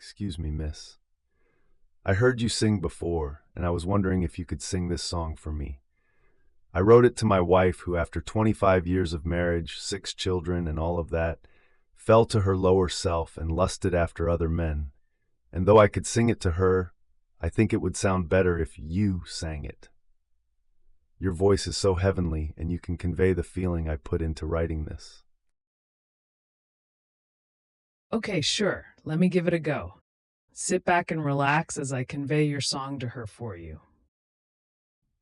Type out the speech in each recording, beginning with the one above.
Excuse me, miss. I heard you sing before, and I was wondering if you could sing this song for me. I wrote it to my wife, who, after 25 years of marriage, 6 children, and all of that, fell to her lower self and lusted after other men. And though I could sing it to her, I think it would sound better if you sang it. Your voice is so heavenly, and you can convey the feeling I put into writing this. Okay, sure. Let me give it a go. Sit back and relax as I convey your song to her for you.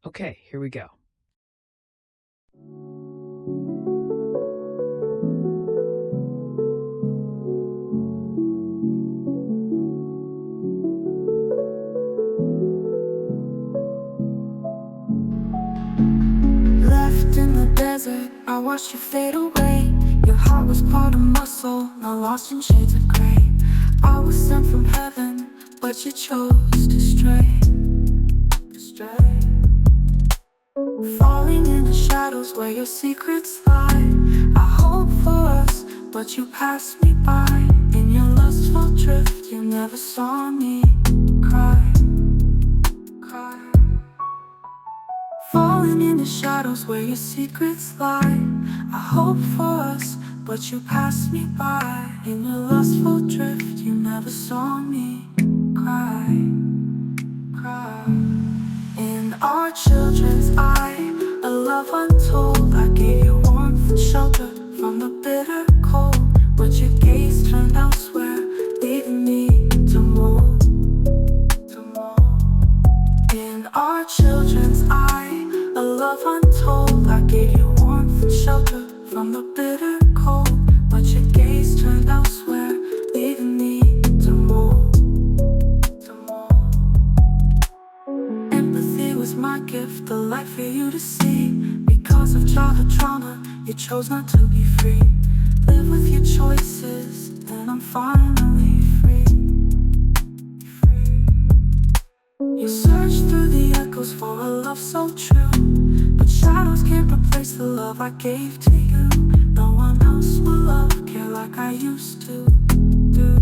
Okay, here we go. Left in the desert, I watched you fade away. Your heart was part of my soul, now lost in shades of gray. I was sent from heaven, but you chose to stray. Falling in the shadows where your secrets lie. I hoped for us, but you passed me by. In your lustful drift, you never saw me cry. Falling in the shadows where your secrets lie. I hoped for us, but you passed me by. In your lustful drift, you never saw me cry. In our children's eye, a love untold. I gave you warmth and shelter from the bitter cold, but your gaze turned elsewhere, leaving me to mold. In our children's eye, a love untold. I gave you warmth and shelter from the bitter cold, but your gaze turned elsewhere, leaving me to mold. Empathy was my gift, the light for you to see. Because of childhood trauma, you chose not to be free. Live with your choices, and I'm finally free. You searched through the echoes for a love so true, but shadows can't replace the love I gave to you. No one else will love, care like I used to do.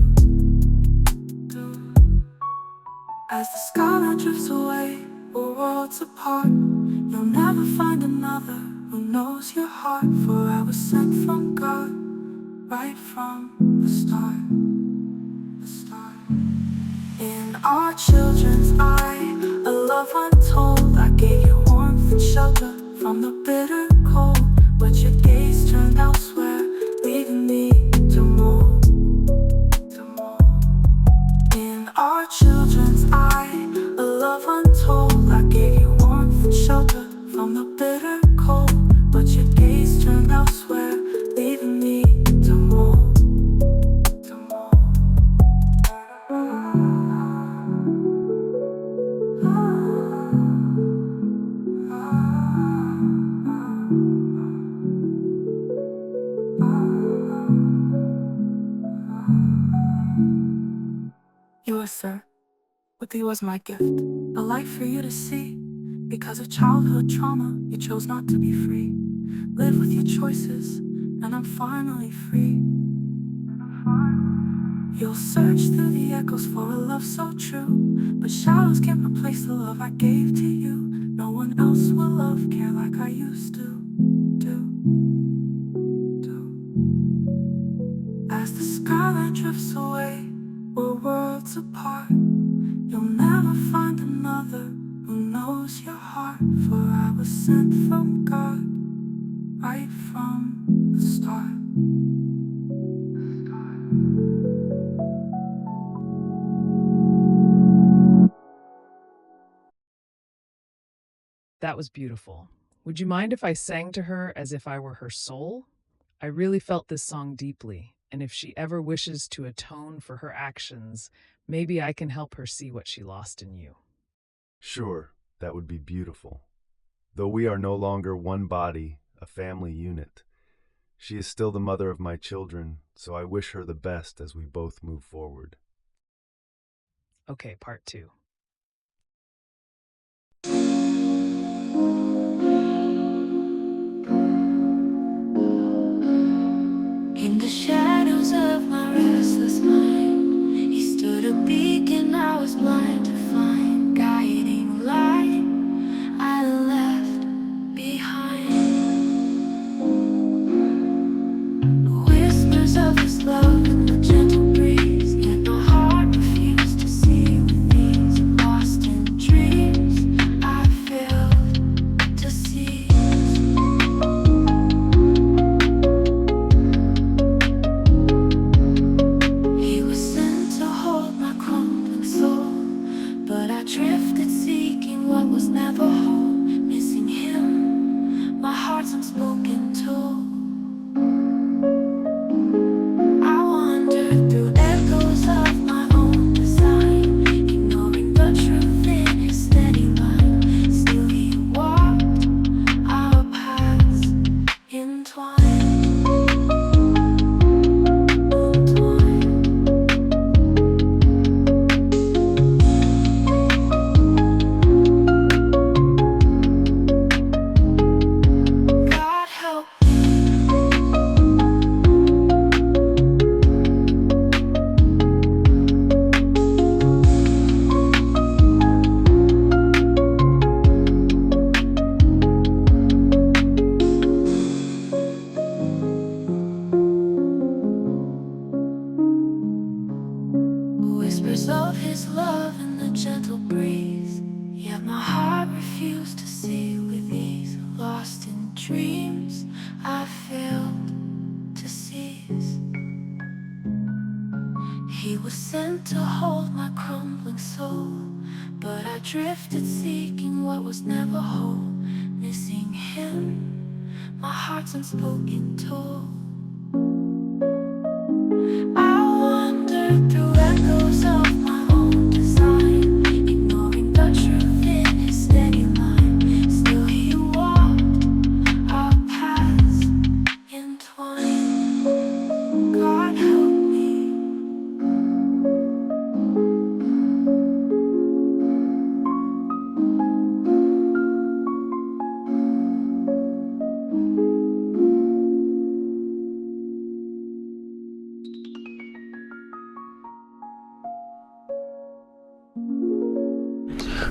As the skyline drifts away, we're worlds apart. You'll never find another who knows your heart. For I was sent from God, right from the start. In our children's eye, a love untold. I gave you warmth and shelter from the bitter cold, but your gaze turned elsewhere, leaving me to mold. In our children's eye, a love untold. I gave you warmth and shelter from the bitter cold, but your gaze turned elsewhere, leaving me to mold. Yours, sir. With you was my gift, a light for you to see. Because of childhood trauma, you chose not to be free. Live with your choices, and I'm finally free. You'll search through the echoes for a love so true, but shadows can't replace the love I gave to you. No one else will love, care like I used to do. As the skyline drifts away, we're worlds apart. You'll never find another who knows your heart. For I was sent from God, right from the start. That was beautiful. Would you mind if I sang to her as if I were her soul? I really felt this song deeply, and if she ever wishes to atone for her actions, maybe I can help her see what she lost in you. Sure, that would be beautiful. Though we are no longer one body, a family unit, she is still the mother of my children, so I wish her the best as we both move forward. Okay, part 2. In the shadows of my restless mind, he stood I was blind to find guiding light I left behind. Whispers of his love in the gentle breeze, yet my heart refused to see with these lost in dreams I failed to see. He was sent to hold my crumbling soul, but I drifted seeking what was never whole. Missing him, my heart's unspoken told. I wandered through echoes of my own design, ignoring the truth in his steady line. Still he walked, our paths entwined. God help whispers of his love in the gentle breeze, yet my heart refused to see with ease. Lost in dreams I failed to seize. He was sent to hold my crumbling soul, but I drifted seeking what was never whole. Missing him, my heart's unspoken told. I wandered through echoes of my own design, ignoring the truth in his steady line. Still he walked, our paths entwined. God help me.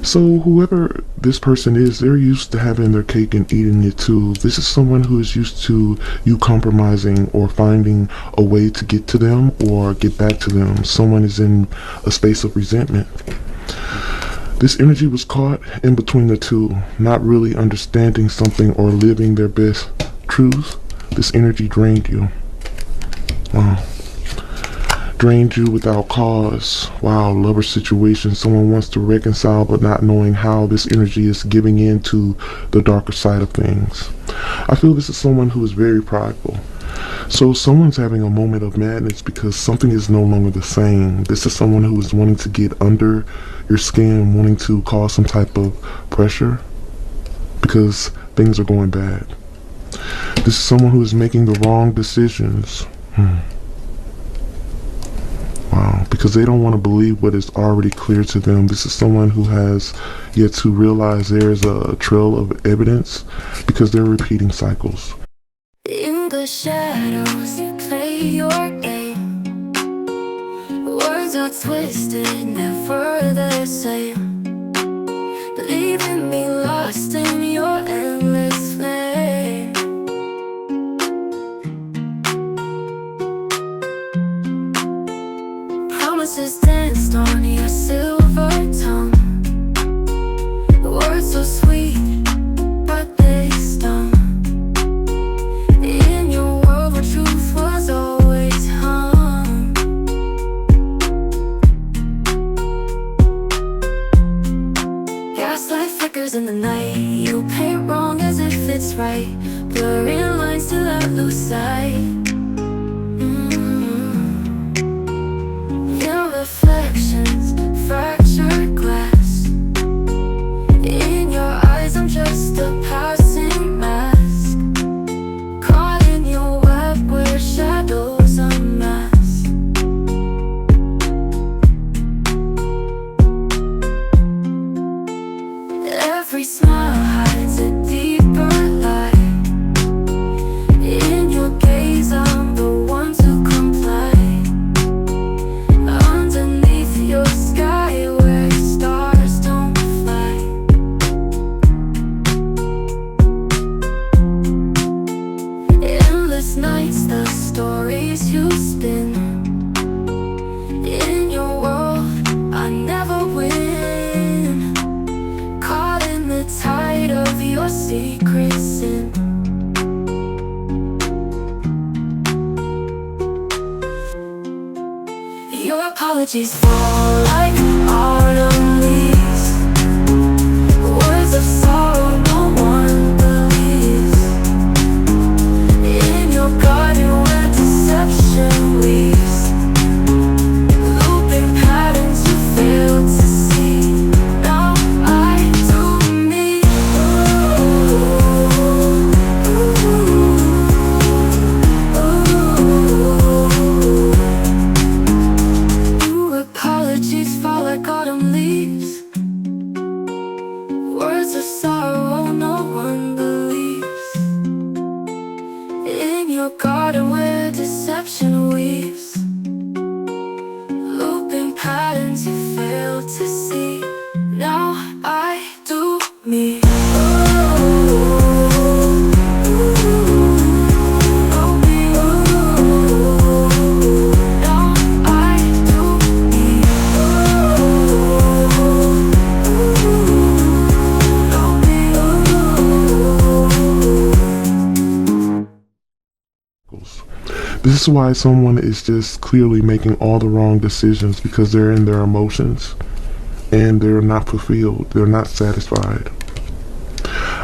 So whoever this person is, they're used to having their cake and eating it too. This is someone who is used to you compromising or finding a way to get to them or get back to them. Someone is in a space of resentment. This energy was caught in between the two, not really understanding something or living their best truths. This energy drained you. Wow. Drained you without cause. Wow, lover situation. Someone wants to reconcile but not knowing how. This energy is giving in to the darker side of things. I feel this is someone who is very prideful. So someone's having a moment of madness because something is no longer the same. This is someone who is wanting to get under your skin, wanting to cause some type of pressure because things are going bad. This is someone who is making the wrong decisions. Wow, because they don't want to believe what is already clear to them. This is someone who has yet to realize there is a trail of evidence because they're repeating cycles. In the shadows, you play your game. Words are twisted, never the same, leaving me lost in your endless flame. Promises danced on your silver tongue. Words so sweet, but they stung. In your world where truth was always hung. Gaslight flickers in the night. You paint wrong as if it's right, blurring lines to let lose sight. Your reflections, fractured glass. In your eyes I'm just a passing mask, caught in your web where shadows unmask. Every smile hides a deeper lie. In your gaze I'm the one to comply. Underneath your sky apologies fall like autumn leaves. Words of sorrow no one believes. In your garden where deception weaves, looping patterns you failed to see. Now I do me. Apologies fall like autumn leaves. Words of sorrow no one believes. In your garden where deception weaves, looping patterns you fail to see. Now I do me. This is why someone is just clearly making all the wrong decisions, because they're in their emotions and they're not fulfilled, they're not satisfied.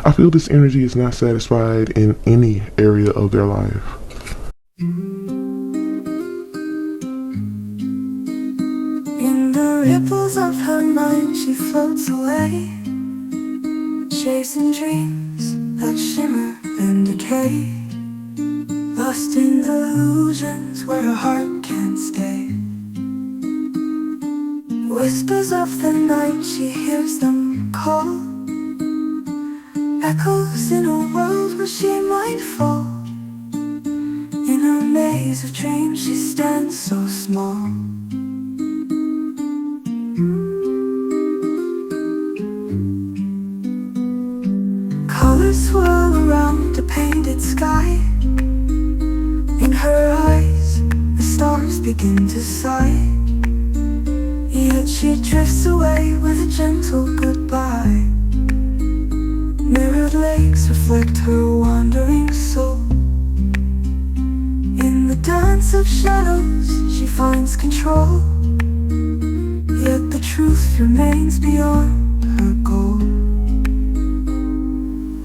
I feel this energy is not satisfied in any area of their life. In the ripples of her mind she floats away, chasing dreams that shimmer and decay, lost in illusions where her heart can't stay. Whispers of the night, she hears them call, echoes in a world where she might fall. In a maze of dreams she stands so small. Colors swirl around a painted sky. In her eyes, the stars begin to sigh. Yet she drifts away with a gentle goodbye. Mirrored lakes reflect her wandering soul. In the dance of shadows, she finds control. Yet the truth remains beyond her goal.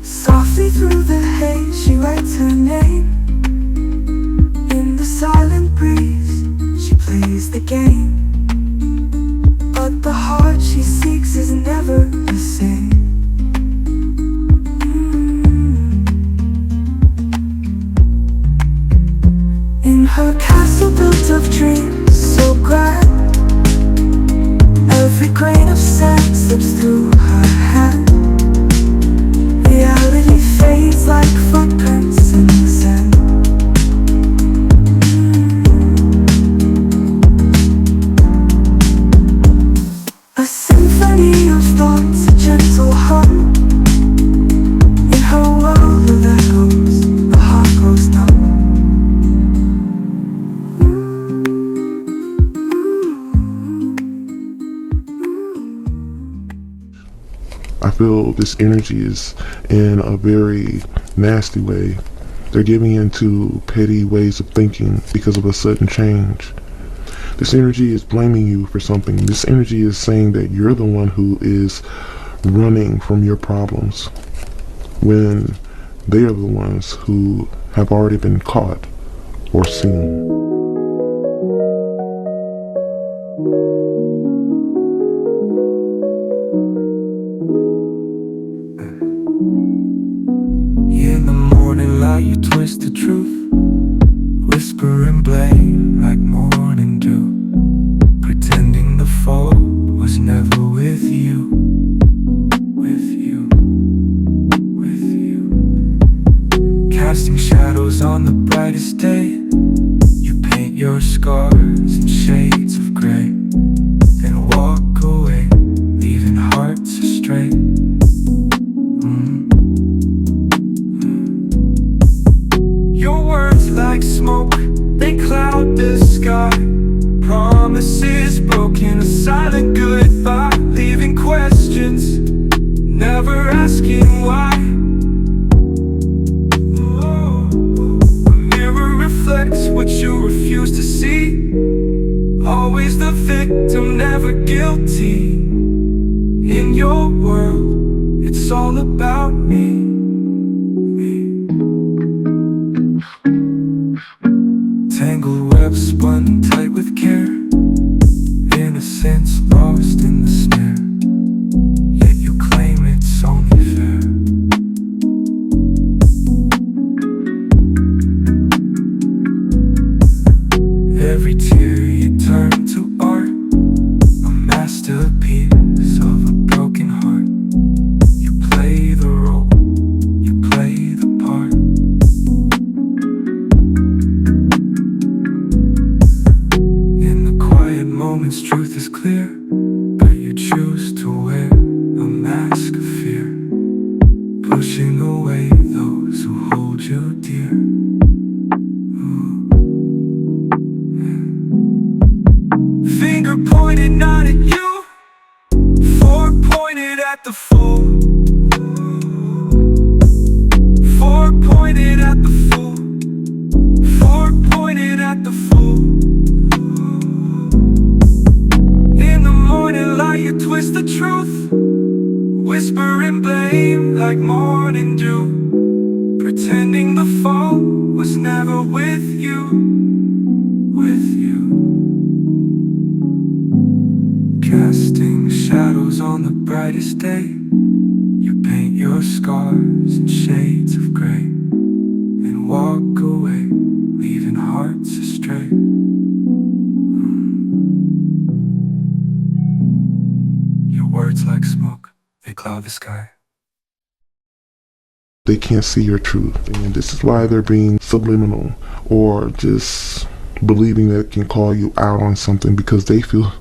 Softly through the haze, she writes her name. In the silent breeze, she plays the game. But the heart she seeks is never the same. In her castle built of dreams so grand, every grain of sand slips through her hand. Reality fades like footprints in the sand. A symphony of thoughts, a gentle hum. In her world of echoes, the heart grows numb. I feel this energy is in a very nasty way. They're giving into petty ways of thinking because of a sudden change. This energy is blaming you for something. This energy is saying that you're the one who is running from your problems, when they are the ones who have already been caught or seen. In the morning light you twist the truth, whisper and blame like morning dew, pretending the fault was never with you. With you, with you. Casting shadows on the brightest day, you paint your scars in shades of gray, and walk away, leaving hearts astray. Your words like smoke, they cloud the sky. Promises broken, a silent goodbye, leaving questions, never asking why. A mirror reflects what you refuse to see. Always the victim victim, never guilty. In your world, it's all about me. Tangled web spun tight with care, innocence lost in the snare, yet you claim it's only fair. Every tear you turn to art, a masterpiece of a broken heart. You play the role, you play the part. In the quiet moments, truth is clear, but you choose to wear a mask of fear, pushing away those who hold you dear. Finger pointed not at you, fork pointed at the fool. Fork pointed at the fool. Fork pointed at the fool. In the morning light you twist the truth, whispering blame like morning dew, pretending the fault was never with you. With you. Casting shadows on the brightest day, you paint your scars in shades of gray, and walk away, leaving hearts astray. Your words like smoke, they cloud the sky. They can't see your truth, and this is why they're being subliminal, or just believing that it can call you out on something because they feel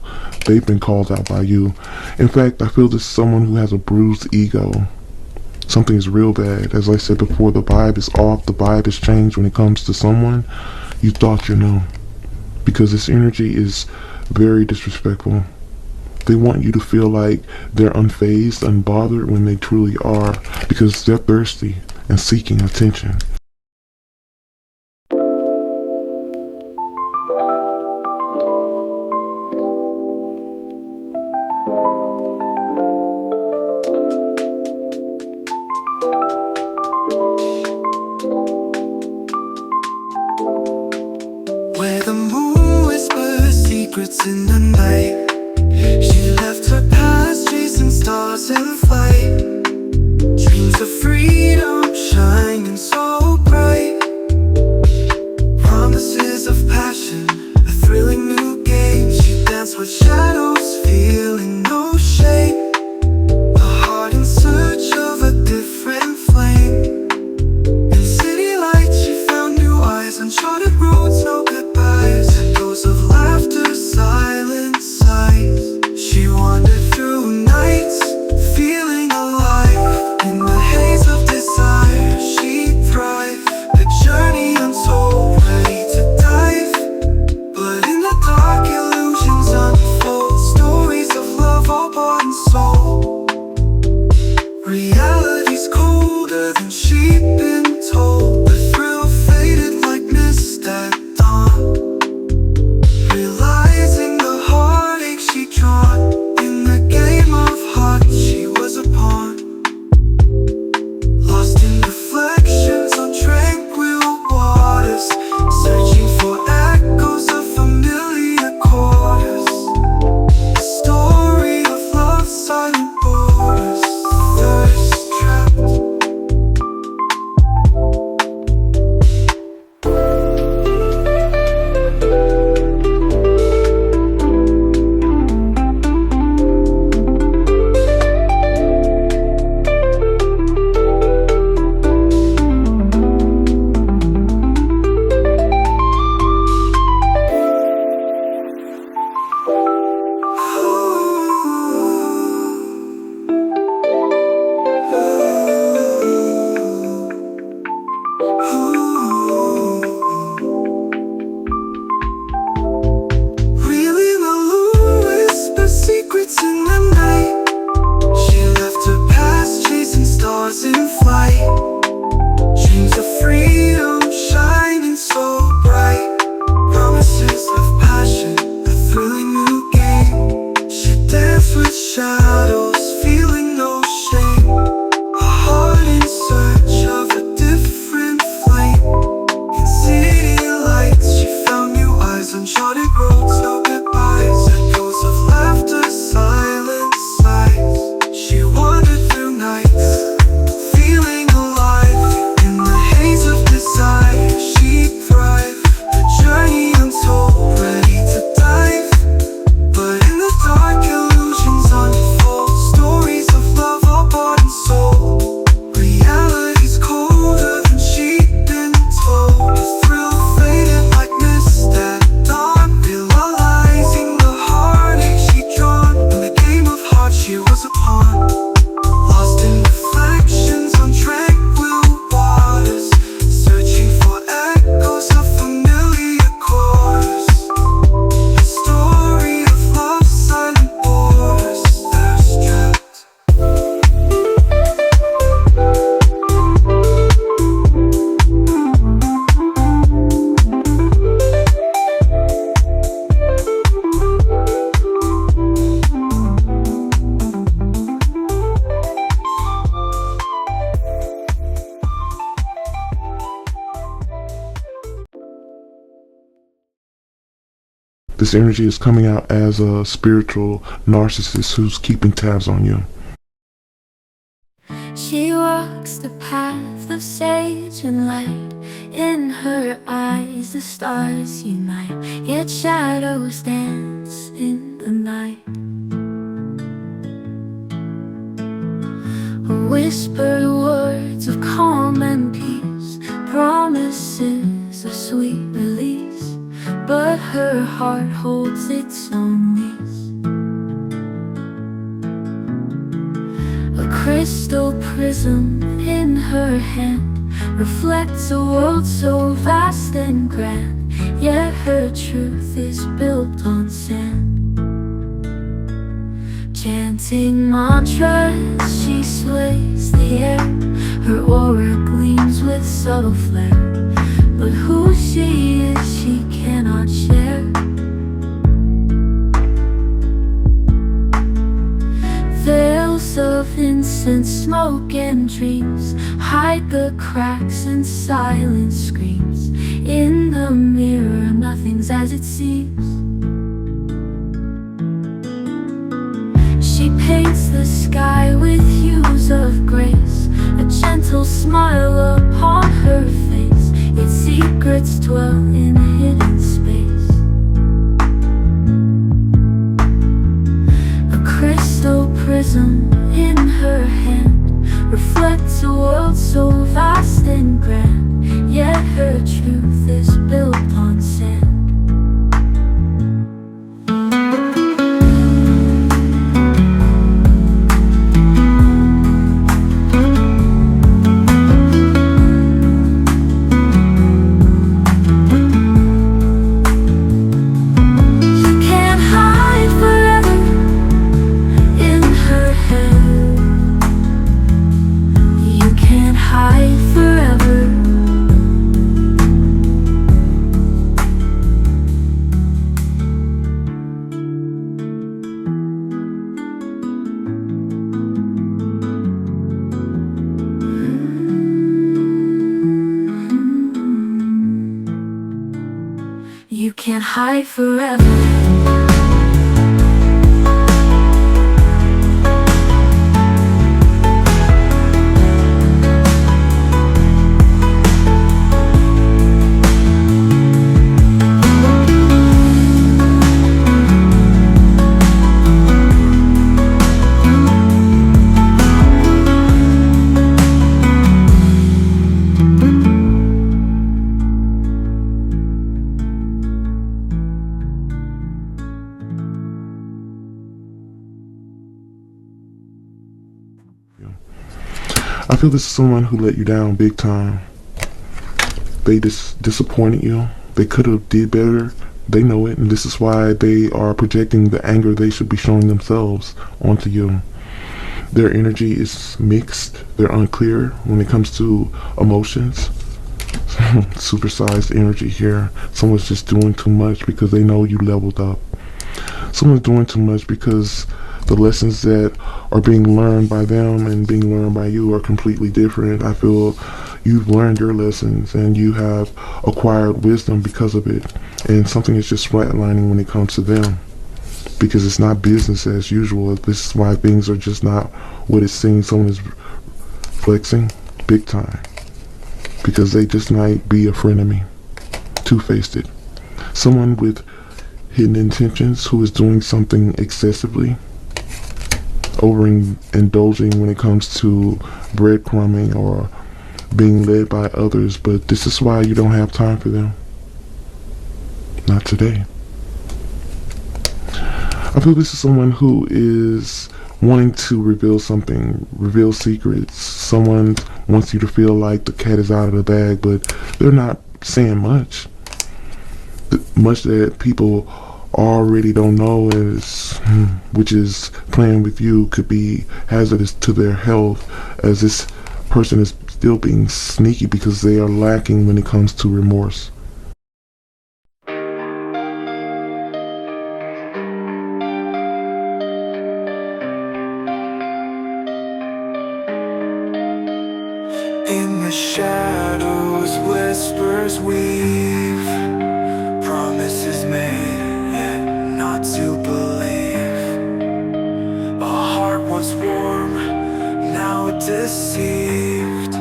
they've been called out by you. In fact, I feel this is someone who has a bruised ego. Something's real bad. As I said before, the vibe is off, the vibe is changed when it comes to someone you thought you knew, because this energy is very disrespectful. They want you to feel like they're unfazed, unbothered, when they truly are, because they're thirsty and seeking attention. Where the moon whispers secrets in the night, she left her past chasing stars in flight. Dreams of freedom shining so with shadows, feeling no shame. A heart in search of a different flame. In city lights, she found new eyes, uncharted roads, no goodbyes. Echoes of laughter, silent sighs. She wandered through nights, feeling alive. In the haze of desire, she thrived. The journey untold, ready to dive. But in the dark, illusions unfold. Stories of love all bought and sold. Reality's colder than she'd been told. The thrill faded like mist at dawn, realizing the heartache she'd drawn. In the game of hearts, she was a pawn, lost in reflections on tranquil waters, searching for echoes of familiar chords. A story of love's silent borders, thirst trapped. This energy is coming out as a spiritual narcissist who's keeping tabs on you. She walks the path of sage and light. In her eyes the stars unite, yet shadows dance in the night. Whispered words of calm and peace, promises of sweet release, but her heart holds its own lease. A crystal prism in her hand reflects a world so vast and grand, yet her truth is built on sand. Chanting mantras, she sways the air. Her aura gleams with subtle flare, but who she is, she cannot share. Veils of incense, smoke and dreams hide the cracks and silent screams. In the mirror, nothing's as it seems. She paints the sky with hues of grace, a gentle smile upon her face. Its secrets dwell in hidden space. A crystal prism in her hand reflects a world so vast and grand, yet her truth is built on sand. You can't hide forever. I feel this is someone who let you down big time. They just disappointed you. They could have did better. They know it, and this is why they are projecting the anger they should be showing themselves onto you. Their energy is mixed. They're unclear when it comes to emotions. Supersized energy here. Someone's just doing too much because they know you leveled up. someone's doing too much because the lessons that are being learned by them and being learned by you are completely different. I feel you've learned your lessons and you have acquired wisdom because of it. And something is just flatlining when it comes to them because it's not business as usual. This is why things are just not what it seems. Someone is flexing big time because they just might be a frenemy, two-faced it. Someone with hidden intentions who is doing something excessively, overindulging when it comes to breadcrumbing or being led by others, but this is why you don't have time for them. Not today. I feel this is someone who is wanting to reveal something, reveal secrets. Someone wants you to feel like the cat is out of the bag, but they're not saying much. Much that people already don't know which is playing with you, could be hazardous to their health, as this person is still being sneaky because they are lacking when it comes to remorse. In the shadows, whispers weave, promises made, yet not to believe. A heart once warm, now deceived.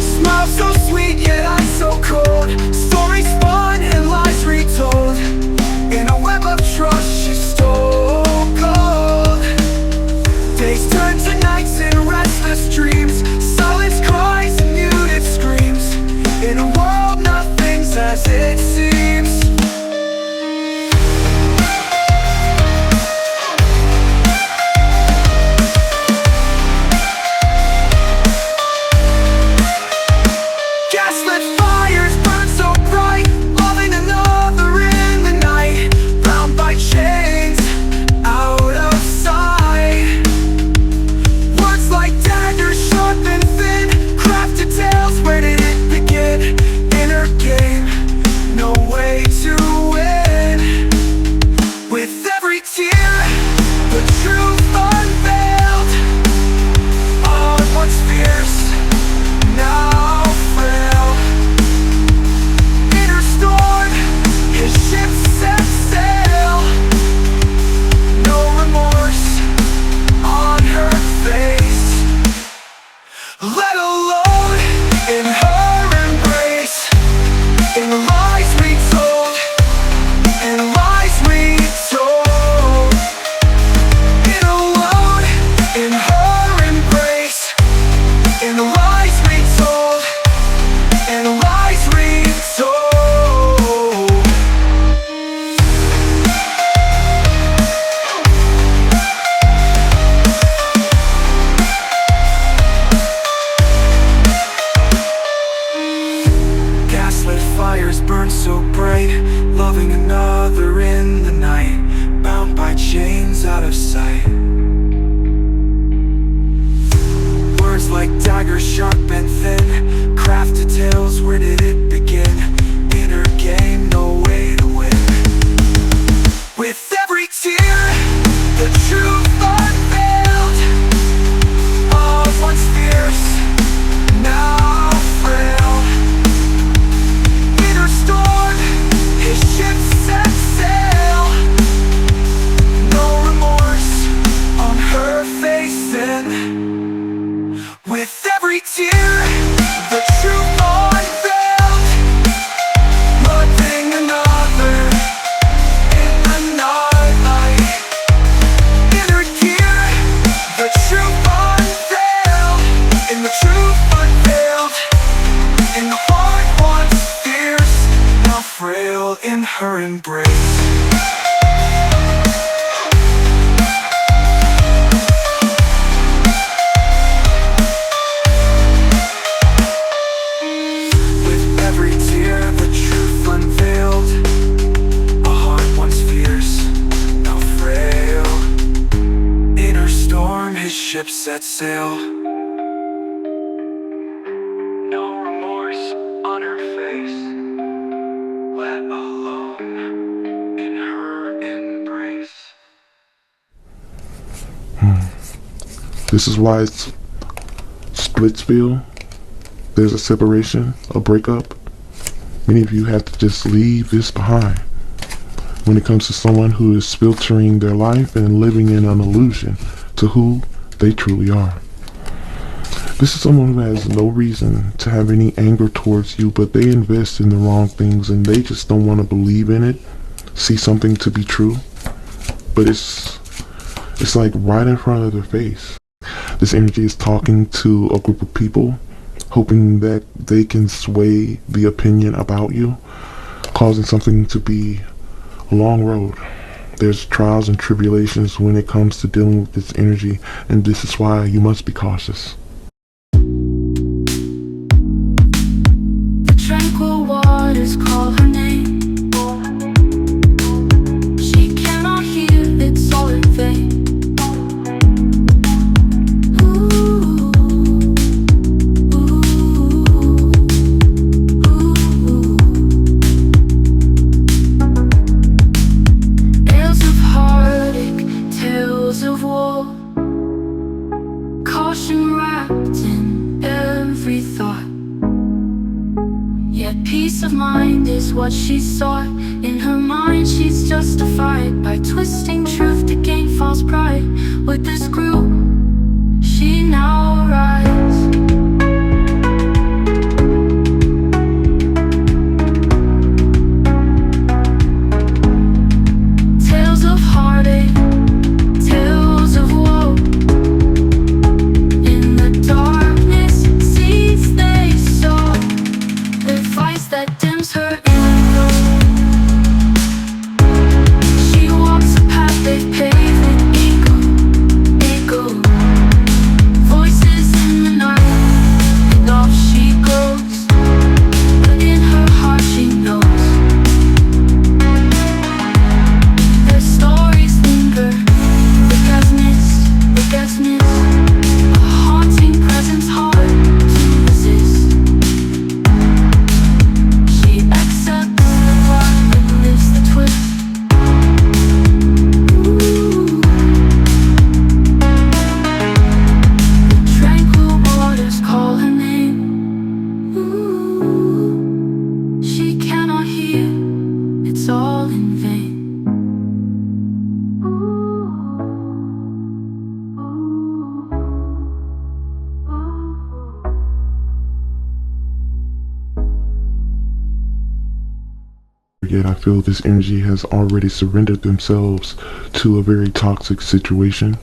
Smile so sweet, yet eyes so cold. Stories spun and lies retold. In a web of trust, she stole gold. Days turn to nights in restless dreams. Silence cries and muted screams. In a world nothing's as it seems. Gaslit fires burn so bright, loving another in the night, bound by chains, out of sight. Words like daggers, sharp and thin, crafted tales, where did it begin? Inner game, no way to win. With every tear, the truth unveiled. All at once fierce, now frail. Inner storm, his ship set sail. No remorse on her face, let alone in her embrace. In the lies we told, in lies we told. In alone in her embrace. In the lies we told, in the lies we told. Gaslit fires burn so bright, loving another in the night, bound by chains out of sight. Words like daggers, sharp and thin, crafted tales, where did it begin? Inner game, no way to win. With every tear, the truth unveiled. All once fierce, now frail. Inner storm, his ship set sail. No remorse on her face then. With every tear, the truth unveiled. Loving another in the night. Inner gear, the truth unveiled. In the truth unveiled. In the heart once fierce, now frail in her embrace. With every tear, the truth unveiled. A heart once fierce, now frail. Inner storm, his ship set sail. No remorse. This is why it's Splitsville. There's a separation, a breakup. Many of you have to just leave this behind when it comes to someone who is filtering their life and living in an illusion to who they truly are. This is someone who has no reason to have any anger towards you, but they invest in the wrong things and they just don't want to believe in it, see something to be true, but it's like right in front of their face. This energy is talking to a group of people, hoping that they can sway the opinion about you, causing something to be a long road. There's trials and tribulations when it comes to dealing with this energy, and this is why you must be cautious. The tranquil waters call her name. She cannot hear, it's all in vain. Caution wrapped in every thought. Yet peace of mind is what she sought. In her mind she's justified by twisting truth to gain false pride. With this group she now rides. Tales of heartache, tales of woe. In the darkness, seeds they sow. Their vice that dims her ego. She walks a path they've paved with ego. Voices in the night, and off she goes. But in her heart she knows. Their stories linger, the past mist, a haunting presence hard to resist. She accepts the plot and lives the twist. The tranquil waters call her name. She cannot hear, it's all in vain. Yet I feel this energy has already surrendered themselves to a very toxic situation.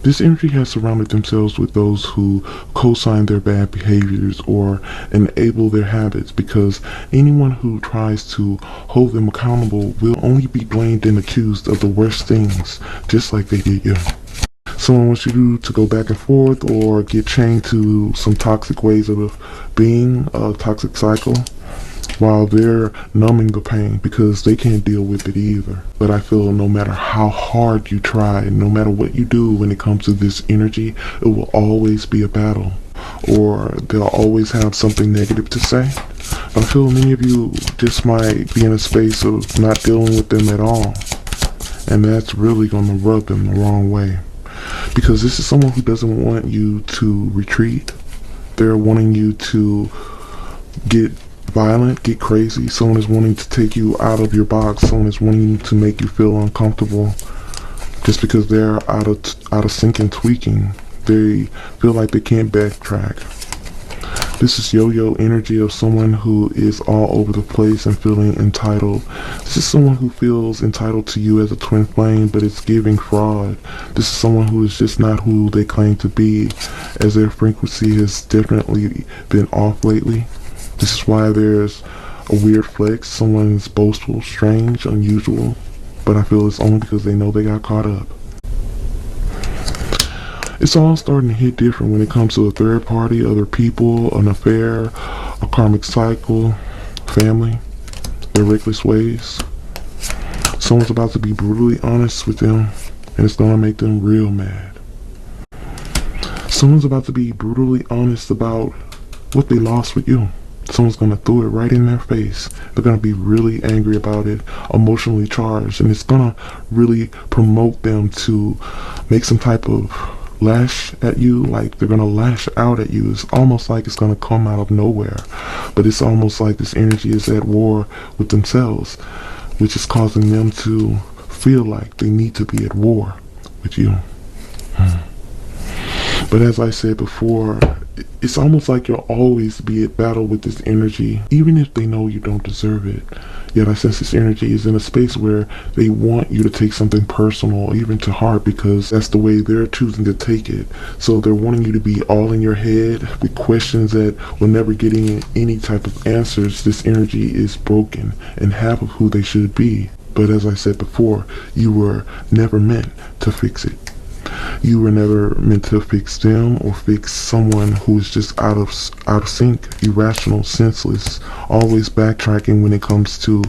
This energy has surrounded themselves with those who co-sign their bad behaviors or enable their habits, because anyone who tries to hold them accountable will only be blamed and accused of the worst things, just like they did you. Someone wants you to go back and forth or get chained to some toxic ways of being, a toxic cycle, while they're numbing the pain because they can't deal with it either. But I feel no matter how hard you try, no matter what you do when it comes to this energy, it will always be a battle, or they'll always have something negative to say. But I feel many of you just might be in a space of not dealing with them at all, and that's really going to rub them the wrong way, because this is someone who doesn't want you to retreat. They're wanting you to get violent, get crazy. Someone is wanting to take you out of your box. Someone is wanting to make you feel uncomfortable just because they're out of sync and tweaking. They feel like they can't backtrack. This is yo-yo energy of someone who is all over the place and feeling entitled. This is someone who feels entitled to you as a twin flame, but it's giving fraud. This is someone who is just not who they claim to be, as their frequency has definitely been off lately. This is why there's a weird flex. Someone's boastful, strange, unusual, but I feel it's only because they know they got caught up. It's all starting to hit different when it comes to a third party, other people, an affair, a karmic cycle, family, their reckless ways. Someone's about to be brutally honest with them, and it's gonna make them real mad. Someone's about to be brutally honest about what they lost with you. Someone's going to throw it right in their face. They're going to be really angry about it, emotionally charged, and it's going to really promote them to make some type of lash at you, like they're gonna lash out at you. It's almost like it's gonna come out of nowhere, but it's almost like this energy is at war with themselves, which is causing them to feel like they need to be at war with you. But as I said before, it's almost like you'll always be at battle with this energy, even if they know you don't deserve it. Yet I sense this energy is in a space where they want you to take something personal, even to heart, because that's the way they're choosing to take it. So they're wanting you to be all in your head with questions that will never get any type of answers. This energy is broken and half of who they should be. But as I said before, you were never meant to fix it. You were never meant to fix them or fix someone who is just out of sync, irrational, senseless, always backtracking when it comes to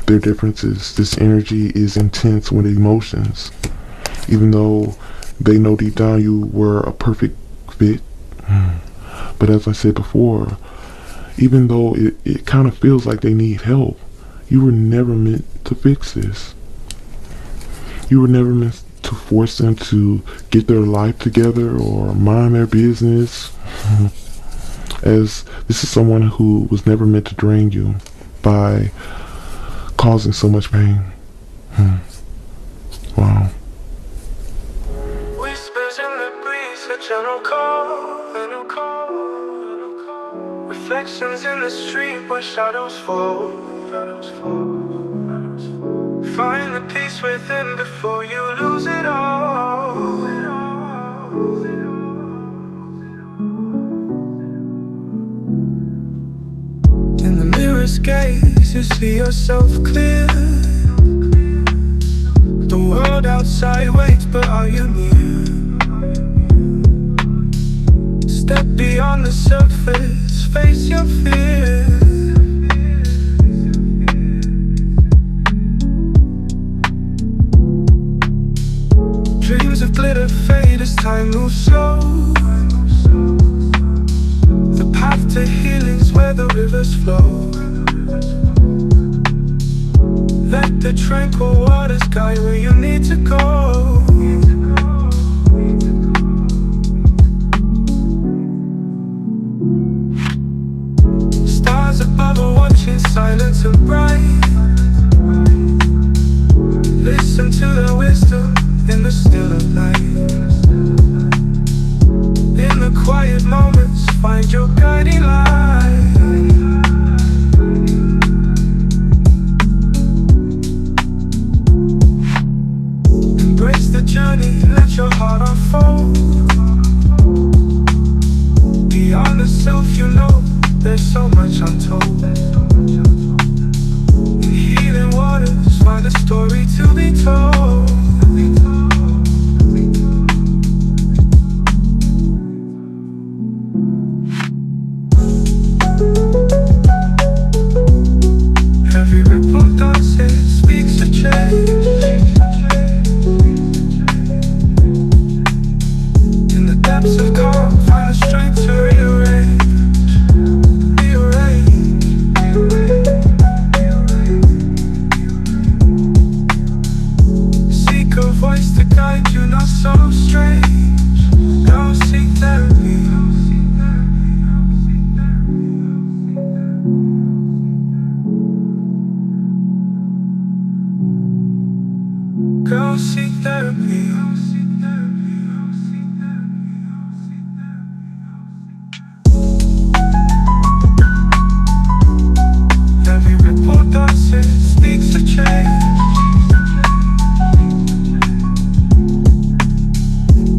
their differences. This energy is intense with emotions. Even though they know deep down you were a perfect fit. But as I said before, even though it kind of feels like they need help, you were never meant to fix this. You were never meant to force them to get their life together or mind their business, as this is someone who was never meant to drain you by causing so much pain. Wow. Whispers in the breeze, a gentle call, a new call. Reflections in the street where shadows fall. Find the peace within before you lose it all. In the mirror's gaze, you see yourself clear. The world outside waits, but are you near? Step beyond the surface, face your fear. Dreams of glitter fade as time moves slow. The path to healing's where the rivers flow. Let the tranquil waters guide where you need to go. Stars above are watching silence and bright. Listen to the wisdom in the still of light. In the quiet moments, find your guiding light. Embrace the journey, let your heart unfold. Beyond the self you know, there's so much untold. In healing waters, find a story to be told. Every ripple dances, speaks a change. In the depths of calm, find the strength to rearrange. Seek a voice to guide you, not so strange. Go seek therapy. Go seek therapy. Every ripple dances, speaks a change.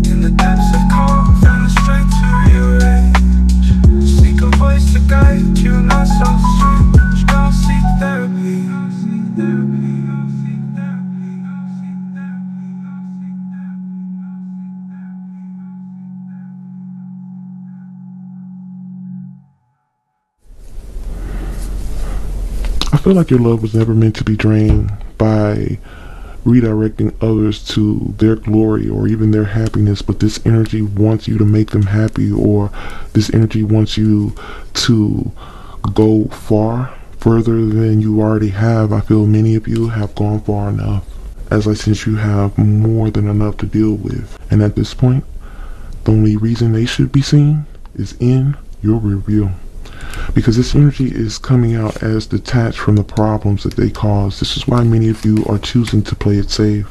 In the depths of calm, find the strength to rearrange. Seek a voice to guide you, not so strange. Go seek therapy. I feel like your love was never meant to be drained by redirecting others to their glory or even their happiness, but this energy wants you to make them happy, or this energy wants you to go further than you already have. I feel many of you have gone far enough, as I sense you have more than enough to deal with. And at this point, The only reason they should be seen is in your review. Because this energy is coming out as detached from the problems that they cause. This is why many of you are choosing to play it safe.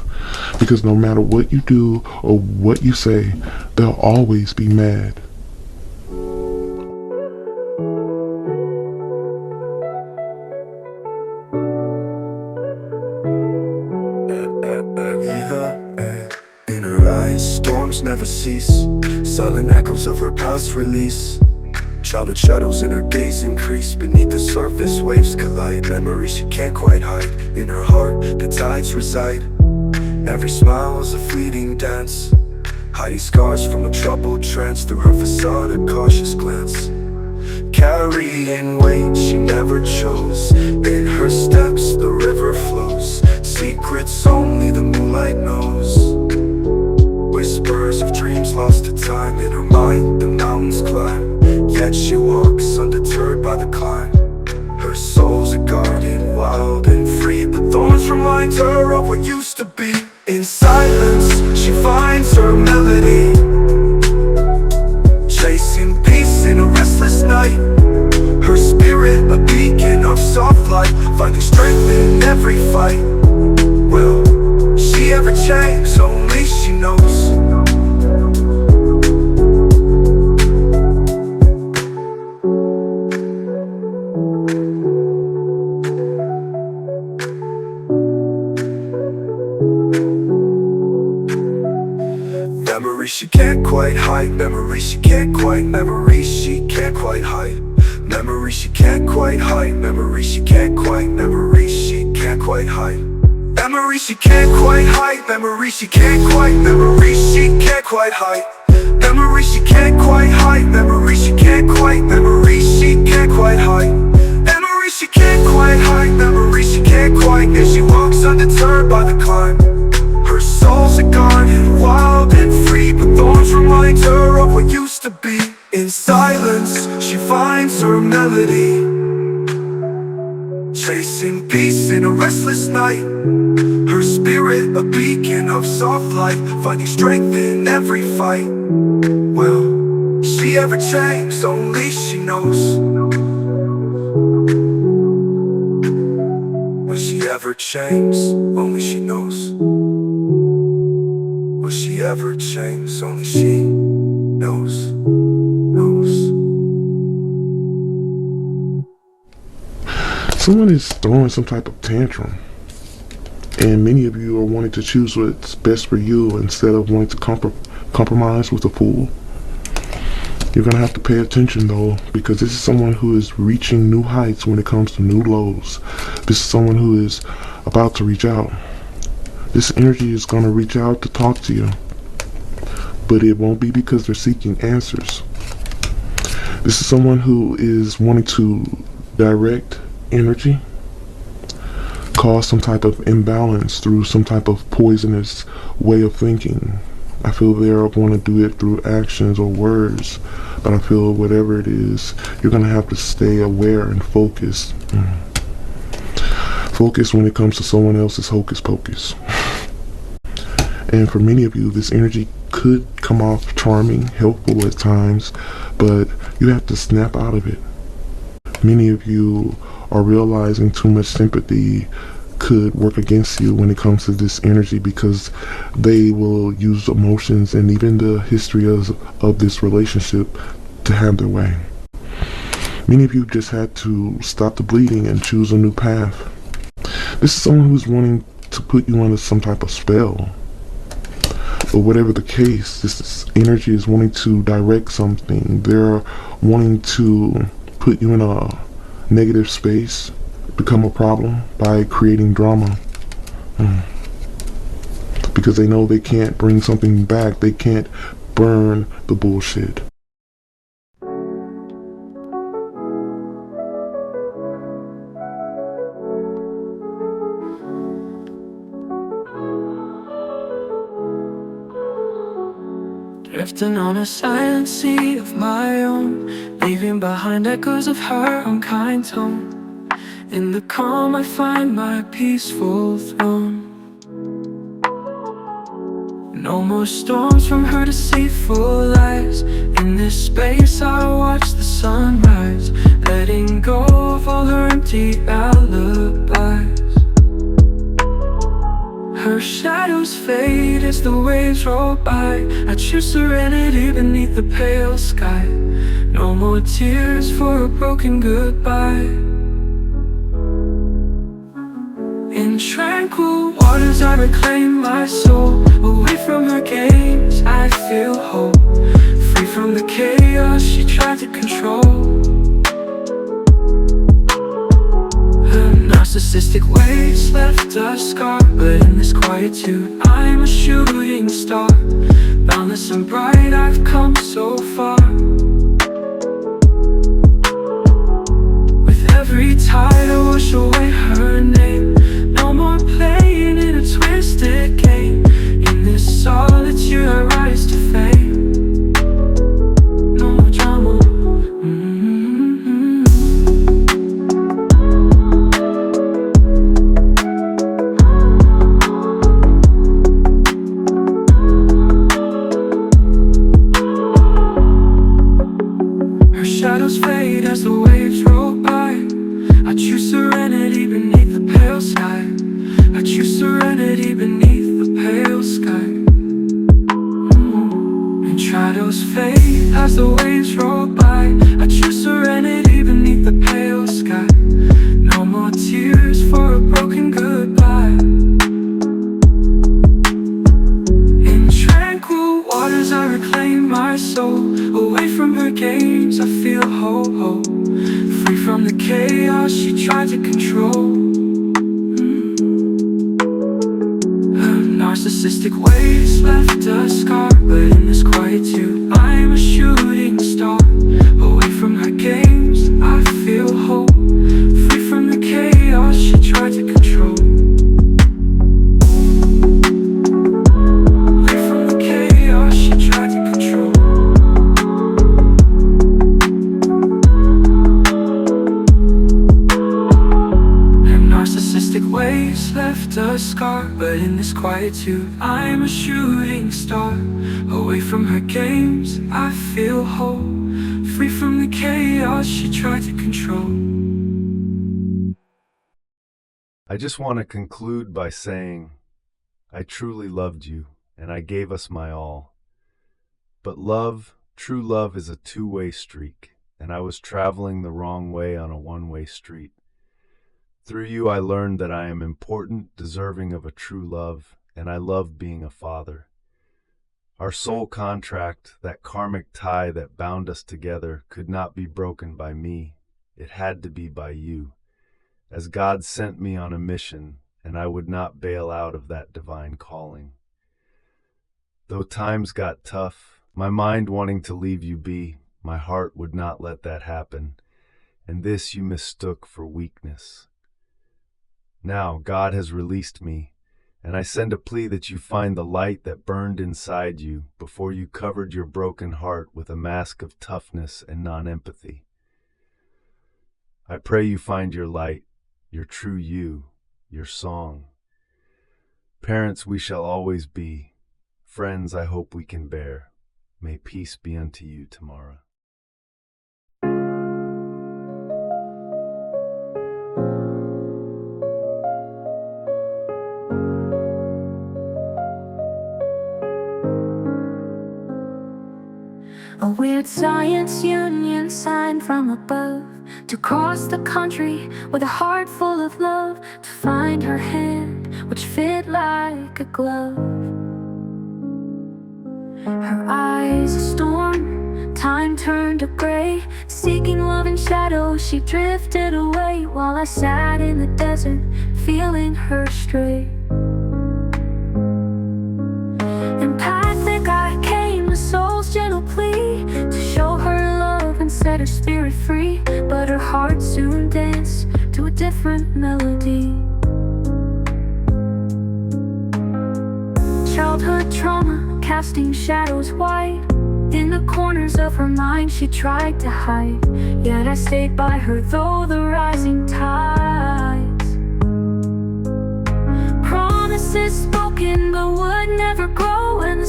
Because no matter what you do or what you say, they'll always be mad. In her eyes, storms never cease. Silent echoes of her past release. Childhood shadows in her gaze increase. Beneath the surface, waves collide. Memories she can't quite hide. In her heart, the tides reside. Every smile is a fleeting dance, hiding scars from a troubled trance. Through her facade, a cautious glance, carrying weight she never chose. In her steps, the river flows. Secrets only the moonlight knows. Whispers of dreams lost to time. In her mind, the mountains climb. Yet she walks undeterred by the climb. Her soul's a garden, wild and free, but thorns remind her of what used to be. In silence, she finds her melody, chasing peace in a restless night. Her spirit, a beacon of soft light, finding strength in every fight. Will she ever change? Only she knows. Memories she can't quite hide. Memories she can't quite. Memories she can't quite hide. Memories she can't quite hide. Memories she can't quite. Memories she can't quite hide. Memories she can't quite hide. Memories she can't quite. Memories she can't quite hide. Memories she can't quite hide. Memories she can't quite. Memories she can't quite hide. Memories she can't quite hide. Memories she can't quite. And she walks undeterred by the climb. Her soul's a garden, wild and free, but thorns remind her of what used to be. In silence, she finds her melody, chasing peace in a restless night. Her spirit, a beacon of soft light, finding strength in every fight. Will she ever change? Only she knows. Will she ever change? Only she knows. Will she ever change? Only she knows. Someone is throwing some type of tantrum, and many of you are wanting to choose what's best for you instead of wanting to compromise with a fool. You're gonna have to pay attention though, because this is someone who is reaching new heights when it comes to new lows. This is someone who is about to reach out. This energy is gonna reach out to talk to you, but it won't be because they're seeking answers. This is someone who is wanting to direct energy, cause some type of imbalance through some type of poisonous way of thinking. I feel they're going to do it through actions or words, but I feel whatever it is, you're going to have to stay aware and focused. Focus when it comes to someone else's hocus pocus. And for many of you, this energy could come off charming, helpful at times, but you have to snap out of it. Many of you are realizing too much sympathy could work against you when it comes to this energy, because they will use emotions and even the history of this relationship to have their way. Many of you just had to stop the bleeding and choose a new path. This is someone who's wanting to put you under some type of spell. But whatever the case, this energy is wanting to direct something. They're wanting to put you in a negative space, become a problem by creating drama. Because they know they can't bring something back. They can't burn the bullshit. Drifting on a silent sea of my own, leaving behind echoes of her unkind tone. In the calm I find my peaceful throne. No more storms from her deceitful lies. In this space I watch the sunrise, letting go of all her empty alibis. Her shadows fade as the waves roll by. I choose serenity beneath the pale sky. No more tears for a broken goodbye. In tranquil waters I reclaim my soul. Away from her games I feel whole. Free from the chaos she tried to control. Her narcissistic ways left a scar, but in this quietude I'm a shooting star. Boundless and bright I've come so far. With every tide I wash away her name. No more playing in a twisted game. In this solitude I rise to fame. No more drama. Her shadows fade as the waves roll by. I choose serenity beneath the pale sky. I choose serenity beneath the pale sky. And shadows fade as the waves roll by. I choose serenity beneath the pale sky. No more tears for a broken goodbye. In tranquil waters I reclaim my soul. Away from her games I feel whole. Free from the chaos she tried to control. Her narcissistic ways left a scar, but in this quietude I'm a shooting star. Away from her games I feel whole. Free from the chaos she tried to control. Free from the chaos she tried to control. Waves left a scar, but in this quietude I'm a shooting star. Away from her games I feel whole. Free from the chaos she tried to control. I just want to conclude by saying, I truly loved you, and I gave us my all. But love, true love, is a two-way streak, and I was traveling the wrong way on a one-way street. Through you I learned that I am important, deserving of a true love, and I love being a father. Our soul contract, that karmic tie that bound us together, could not be broken by me. It had to be by you, as God sent me on a mission, and I would not bail out of that divine calling. Though times got tough, my mind wanting to leave you be, my heart would not let that happen, and this you mistook for weakness. Now God has released me, and I send a plea that you find the light that burned inside you before you covered your broken heart with a mask of toughness and non-empathy. I pray you find your light, your true you, your song. Parents we shall always be, friends I hope we can bear. May peace be unto you tomorrow. A weird science union signed from above to cross the country with a heart full of love, to find her hand which fit like a glove. Her eyes a storm, time turned to gray. Seeking love in shadows, she drifted away, while I sat in the desert, feeling her stray. Empathic I came, a soul's gentle plea, to show her love and set her spirit free. But her heart soon danced to a different melody. Childhood trauma casting shadows wide. In the corners of her mind she tried to hide, yet I stayed by her though the rising tides. Promises spoken but would never grow, and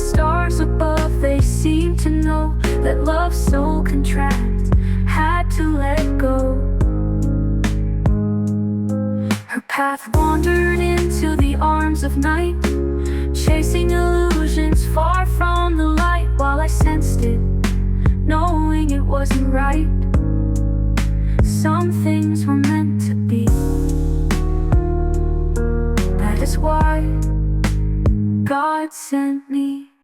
let love's soul contract, had to let go. Her path wandered into the arms of night, chasing illusions far from the light, while I sensed it, knowing it wasn't right. Some things were meant to be. That is why God sent me.